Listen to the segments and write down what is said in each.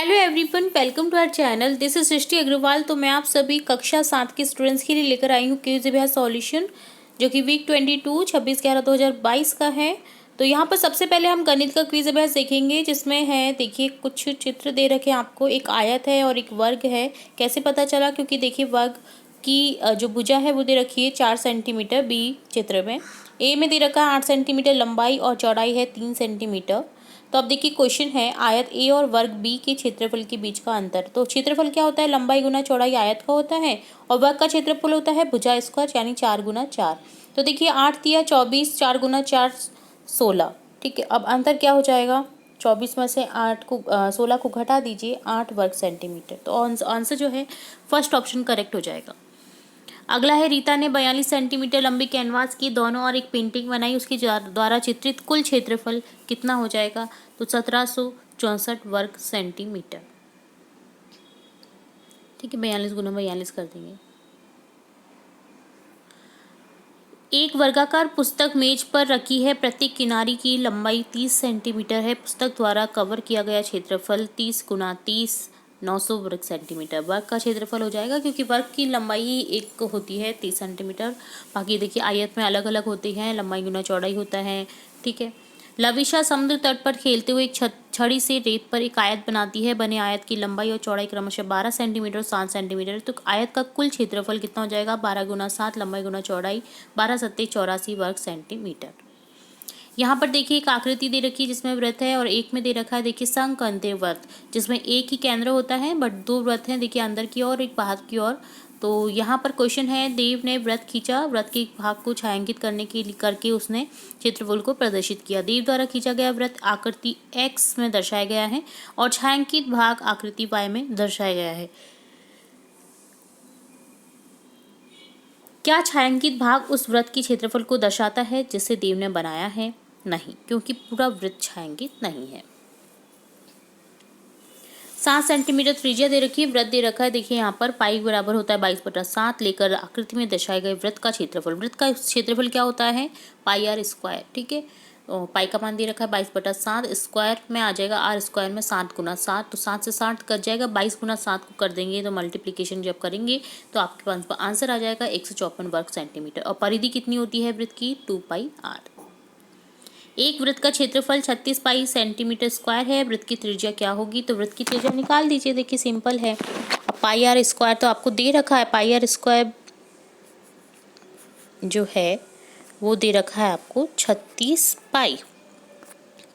Hello everyone, welcome to our channel. This is Srishti Agarwal. तो मैं आप सभी कक्षा 7 के स्टूडेंट्स के लिए लेकर आई हूँ क्विज अभ्यास सॉल्यूशन, जो कि वीक 22 26/11/2022 का है। तो यहाँ पर सबसे पहले हम गणित का क्विज अभ्यास देखेंगे, जिसमें है देखिए कुछ चित्र दे रखे हैं आपको। एक आयत है और एक वर्ग है। कैसे पता चला? क्योंकि देखिए वर्ग की जो भुजा है वो दे रखी है 4 सेंटीमीटर बी चित्र में। ए में दे रखा है 8 सेंटीमीटर लंबाई और चौड़ाई है 3 सेंटीमीटर। तो अब देखिए क्वेश्चन है, आयत ए और वर्ग बी के क्षेत्रफल के बीच का अंतर। तो क्षेत्रफल क्या होता है? लंबाई गुना चौड़ाई आयत का होता है, और वर्ग का क्षेत्रफल होता है भुजा स्क्वायर, यानी 4 गुना 4। तो देखिए 8 दिया 24, 4 गुना 4 16। ठीक है, अब अंतर क्या हो जाएगा? 24 में से 16 को घटा दीजिए, 8 वर्ग सेंटीमीटर। तो आंसर जो है फर्स्ट ऑप्शन करेक्ट हो जाएगा। अगला है, रीता ने 42 सेंटीमीटर लंबी कैनवास की दोनों और एक पेंटिंग बनाई। उसके द्वारा चित्रित कुल क्षेत्रफल कितना हो जाएगा? तो 1764 वर्ग सेंटीमीटर। ठीक है, 42 गुना 42 कर देंगे। एक वर्गाकार पुस्तक मेज पर रखी है। प्रत्येक किनारी की लंबाई 30 सेंटीमीटर है। पुस्तक द्वारा कवर किया गया क्षेत्रफल 30 गुना 30 900 वर्ग सेंटीमीटर। वर्ग का क्षेत्रफल हो जाएगा, क्योंकि वर्ग की लंबाई ही एक होती है 30 सेंटीमीटर। बाकी देखिए आयत में अलग अलग होती हैं, लंबाई गुना चौड़ाई होता है। ठीक है, लविशा समुद्र तट पर खेलते हुए एक छड़ी से रेत पर एक आयत बनाती है। बने आयत की लंबाई और चौड़ाई क्रमशः 12 सेंटीमीटर और 7 सेंटीमीटर। तो आयत का कुल क्षेत्रफल कितना हो जाएगा? 12 गुना 7 लंबाई गुना चौड़ाई 12 सत्ते 84 वर्ग सेंटीमीटर। यहाँ पर देखिए एक आकृति दे रखी है जिसमें वृत्त है, और एक में दे रखा है देखिए संकेंद्रित वृत्त, जिसमें एक ही केंद्र होता है बट दो वृत्त हैं, देखिए अंदर की ओर एक बाहर की ओर। तो यहाँ पर क्वेश्चन है, देव ने वृत्त खींचा, वृत्त के भाग को छायांकित करने के लिए करके उसने क्षेत्रफल को प्रदर्शित किया। देव द्वारा खींचा गया वृत्त आकृति एक्स में दर्शाया गया है, और छायांकित भाग आकृति वाई में दर्शाया गया है। क्या छायांकित भाग उस वृत्त के क्षेत्रफल को दर्शाता है जिसे देव ने बनाया है? नहीं, क्योंकि पूरा वृत्त छायांकित नहीं है। 7 सेंटीमीटर त्रिज्या दे रखी है, वृत्त दे रखा है। देखिए यहाँ पर पाई बराबर होता है 22/7 लेकर आकृति में दर्शाए गए वृत्त का क्षेत्रफल। वृत्त का क्षेत्रफल क्या होता है? पाई आर स्क्वायर। ठीक है, पाई का मान दे रखा है 22/7, स्क्वायर में आ जाएगा आर स्क्वायर में 7 गुना 7। तो 7 से 60 कट जाएगा, 22 गुना 7 को कर देंगे तो मल्टीप्लीकेशन जब करेंगे तो आपके पास आंसर आ जाएगा 154 वर्ग सेंटीमीटर। और परिधि कितनी होती है वृत्त की? 2 पाई आर। एक वृत्त का क्षेत्रफल 36 पाई सेंटीमीटर स्क्वायर है। वृत्त की त्रिज्या क्या होगी? तो वृत्त की त्रिज्या निकाल दीजिए, देखिए सिंपल है। अब पाई आर स्क्वायर तो आपको दे रखा है, पाई आर स्क्वायर जो है वो दे रखा है आपको 36 पाई।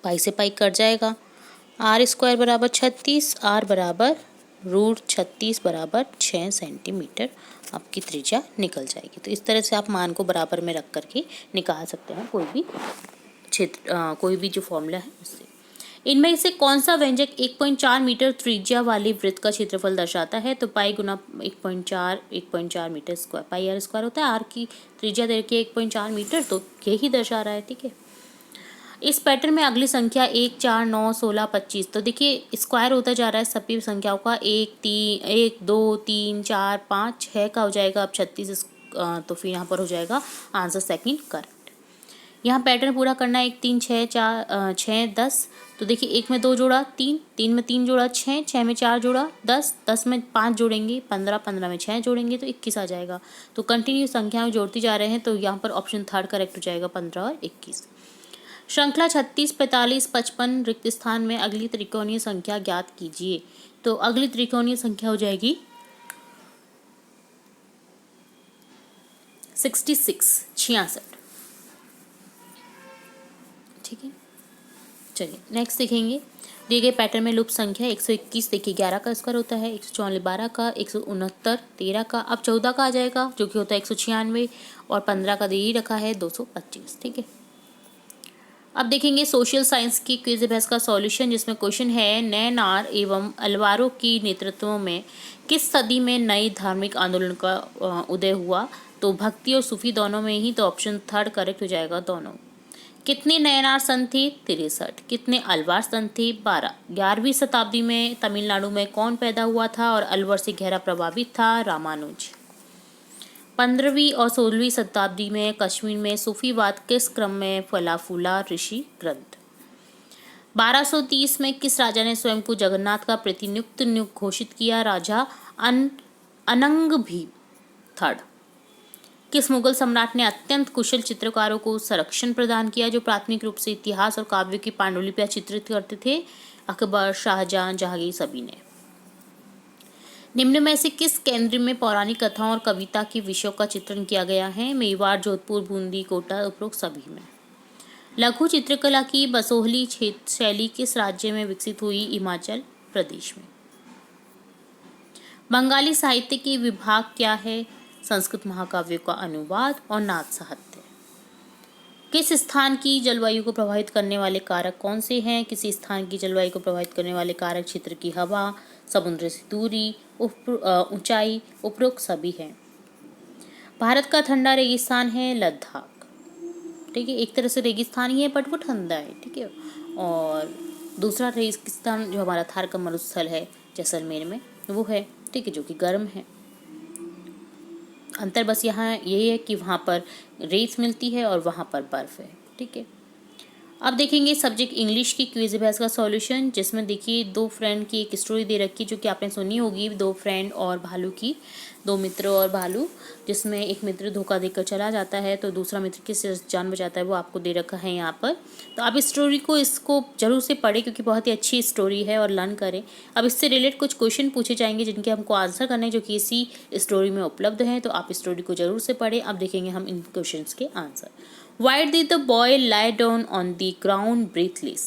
पाई से पाई कट जाएगा, आर स्क्वायर बराबर 36, आर बराबर √36 बराबर 6 सेंटीमीटर आपकी त्रिज्या निकल जाएगी। तो इस तरह से आप मान को बराबर में रख करके निकाल सकते हैं कोई भी कोई भी जो फॉर्मूला है उससे। इनमें से कौन सा व्यंजक 1.4 मीटर त्रिज्या वाले वृत्त का क्षेत्रफल दर्शाता है? तो पाई गुना 1.4 metre square, pi r square होता है। आर की त्रिज्या दे रखी है 1.4 मीटर, तो यही दर्शा रहा है। ठीक है, इस पैटर्न में अगली संख्या 1 4 9 16 25। तो देखिए स्क्वायर होता जा रहा है सभी संख्याओं का। 1 2 3 4 5 6 का हो जाएगा अब 36। तो फिर यहाँ पर हो जाएगा आंसर सेकंड करेक्ट। यहाँ पैटर्न पूरा करना है। 1 3 6 4 6 10। तो देखिए 1 में 2 जोड़ा 3, 3 में 3 जोड़ा 6, 6 में 4 जोड़ा 10, 10 में 5 जोड़ेंगे 15, 15 में 6 जोड़ेंगे तो 21 आ जाएगा। तो कंटिन्यू संख्याएं जोड़ती जा रहे हैं, तो यहाँ पर ऑप्शन थर्ड करेक्ट हो जाएगा 15 और 21। श्रृंखला 36 45 55 रिक्त स्थान में अगली त्रिकोणीय संख्या ज्ञात कीजिए। तो अगली त्रिकोणीय संख्या हो जाएगी 66। ठीक है, चलिए नेक्स्ट देखेंगे। दिए गए पैटर्न में लुप्त संख्या 121 देखिए 11 का स्क्वायर होता है, 144 12 का, 169 13 का। अब 14 का आ जाएगा जो कि होता है 196, और 15 का दे ही रखा है 225। ठीक है, अब देखेंगे सोशल साइंस की क्विज अभ्यास का सॉल्यूशन, जिसमें क्वेश्चन है, नैनार एवं अलवारो की नेतृत्व में किस सदी में नए धार्मिक आंदोलन का उदय हुआ? तो भक्ति और सूफी दोनों में ही, तो ऑप्शन थर्ड करेक्ट हो जाएगा दोनों। कितने नयनार संत थे? 63। कितने अलवार संत थे? 12। 11वीं शताब्दी में तमिलनाडु में कौन पैदा हुआ था और अलवर से गहरा प्रभावित था? रामानुज। 15वीं और 16वीं शताब्दी में कश्मीर में सूफीवाद किस क्रम में फला फूला? ऋषि ग्रंथ। 1230 में किस राजा ने स्वयं को जगन्नाथ का प्रतिनियुक्त घोषित किया? राजा अनंगभीम थर्ड। किस मुगल सम्राट ने अत्यंत कुशल चित्रकारों को संरक्षण प्रदान किया जो प्राथमिक रूप से इतिहास और काव्य की पांडुलिपियां चित्रित करते थे? अकबर, शाहजहां, जहांगीर, सभी ने। निम्न में से किस केंद्र में पौराणिक कथाओं और कविता के विषयों का चित्रण किया गया है? मेवाड़, जोधपुर, बूंदी, कोटा, उपरोक्त सभी में। लघु चित्रकला की बसोहली शैली किस राज्य में विकसित हुई? हिमाचल प्रदेश में। बंगाली साहित्य के विभाग क्या है? संस्कृत महाकाव्यों का अनुवाद और नाथ साहित्य। किस स्थान की जलवायु को प्रभावित करने वाले कारक कौन से हैं? किसी स्थान की जलवायु को प्रभावित करने वाले कारक क्षेत्र की हवा, समुद्र से दूरी, ऊंचाई, उपरोक्त सभी हैं। भारत का ठंडा रेगिस्तान है लद्दाख, ठीक है। एक तरह से रेगिस्तान ही है बट वो ठंडा है, ठीक है। और दूसरा रेगिस्तान जो हमारा थार का मरुस्थल है जैसलमेर में वो है, ठीक है, जो कि गर्म है। अंतर बस यहाँ यही है कि वहाँ पर रेत मिलती है और वहाँ पर बर्फ़ है, ठीक है। अब देखेंगे सब्जेक्ट इंग्लिश की क्विज अभ्यास का सॉल्यूशन, जिसमें देखिए दो फ्रेंड की एक स्टोरी दे रखी जो कि आपने सुनी होगी, दो फ्रेंड और भालू की, दो मित्र और भालू, जिसमें एक मित्र धोखा देकर चला जाता है तो दूसरा मित्र किस जान बचाता है वो आपको दे रखा है यहाँ पर। तो आप इस स्टोरी को इसको जरूर से पढ़ें क्योंकि बहुत ही अच्छी स्टोरी है और लर्न करें। अब इससे रिलेटेड कुछ क्वेश्चन पूछे जाएंगे जिनके हमको आंसर करने जो कि इसी स्टोरी में उपलब्ध हैं, तो आप इस स्टोरी को जरूर से पढ़ें। अब देखेंगे हम इन क्वेश्चन के answer. Why did the boy lie down on the ground breathless?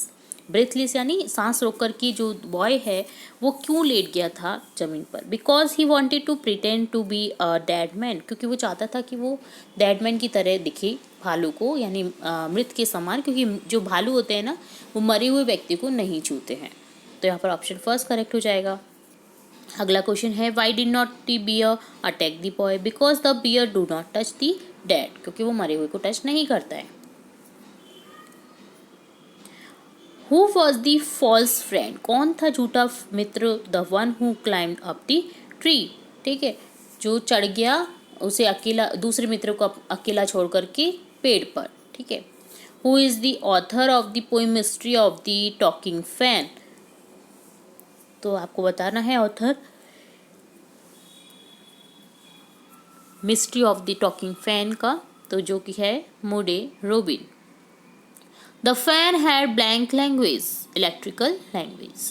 Breathless यानी सांस रोककर की जो बॉय है वो क्यों लेट गया था जमीन पर? Because he wanted to pretend to be a dead man, क्योंकि वो चाहता था कि वो डेड मैन की तरह दिखे भालू को, यानी मृत के समान, क्योंकि जो भालू होते हैं ना वो मरे हुए व्यक्ति को नहीं छूते हैं। तो यहाँ पर ऑप्शन फर्स्ट करेक्ट हो जाएगा। अगला क्वेश्चन है why did not the bear attack the boy? Because the bear do not touch the dead, क्योंकि वो मरे हुए को टच नहीं करता है। Who was the false friend? कौन था झूठा मित्र? The one who climbed up the tree, ठीक है, जो चढ़ गया उसे अकेला, दूसरे मित्र को अकेला छोड़ करके पेड़ पर, ठीक है। Who is the author of the poem Mystery of the Talking Fan? तो आपको बताना है author mystery of the talking fan का, तो जो कि है मूडे robin. The fan had blank language, electrical language.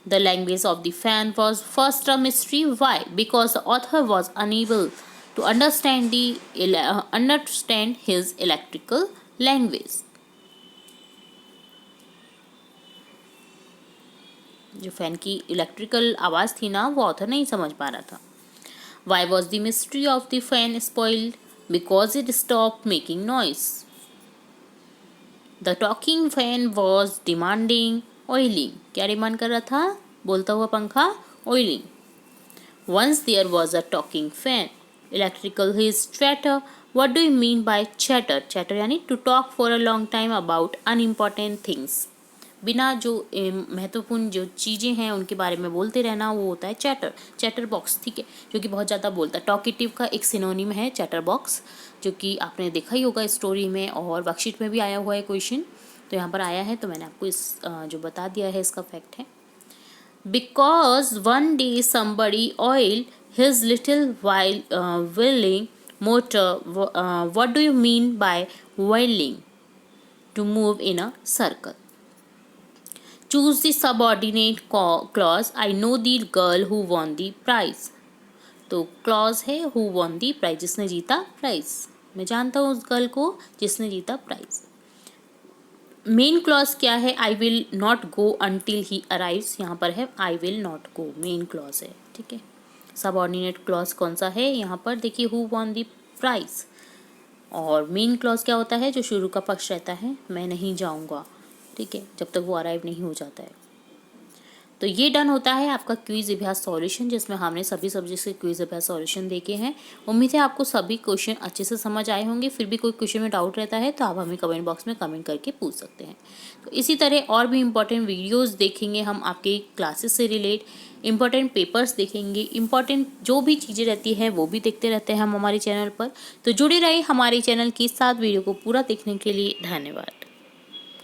The language of the fan was first a mystery. Why? Because the author was unable to understand his electrical language. जो fan की electrical आवाज़ थी ना वो ऑथर नहीं समझ पा रहा था। Why was the mystery of the fan spoiled? Because it stopped making noise. The talking fan was demanding oiling. क्या डिमांड कर रहा था? बोलता हुआ पंखा, oiling. Once there was a talking fan. Electrical his chatter. What do you mean by chatter? Chatter यानी to talk for a long time about unimportant things. बिना जो महत्वपूर्ण जो चीज़ें हैं उनके बारे में बोलते रहना वो होता है चैटर, चैटर बॉक्स, ठीक है, जो कि बहुत ज़्यादा बोलता है। टॉकेटिव का एक सिनोनिम है चैटर बॉक्स, जो कि आपने देखा ही होगा स्टोरी में और वर्कशीट में भी आया हुआ है क्वेश्चन, तो यहाँ पर आया है तो मैंने आपको इस जो बता दिया है इसका फैक्ट है। Because one day somebody oil his little wheeling motor. What do you mean by wheeling? To move in a circle. Choose the subordinate clause. I know the girl who won the prize. तो clause है who won the prize, जिसने जीता prize. मैं जानता हूँ उस girl को जिसने जीता प्राइज। मेन क्लॉज क्या है? I will not go until he arrives. यहाँ पर है I will not go, main clause है, ठीक है। सबऑर्डिनेट क्लॉज कौन सा है? यहाँ पर देखिए who won the prize। और मेन क्लॉज क्या होता है? जो शुरू का पक्ष रहता है, मैं नहीं जाऊँगा, ठीक है, जब तक वो अराइव नहीं हो जाता है। तो ये डन होता है आपका क्विज अभ्यास सॉल्यूशन, जिसमें हमने सभी सब्जेक्ट्स के क्विज अभ्यास सॉल्यूशन देखे हैं। उम्मीद है आपको सभी क्वेश्चन अच्छे से समझ आए होंगे। फिर भी कोई क्वेश्चन में डाउट रहता है तो आप हमें कमेंट बॉक्स में कमेंट करके पूछ सकते हैं। तो इसी तरह और भी इंपॉर्टेंट वीडियोस देखेंगे हम, आपके क्लासेस से रिलेट इंपॉर्टेंट पेपर्स देखेंगे, इंपॉर्टेंट जो भी चीज़ें रहती हैं वो भी देखते रहते हैं हम हमारे चैनल पर। तो जुड़े रहिए हमारे चैनल के साथ। वीडियो को पूरा देखने के लिए धन्यवाद।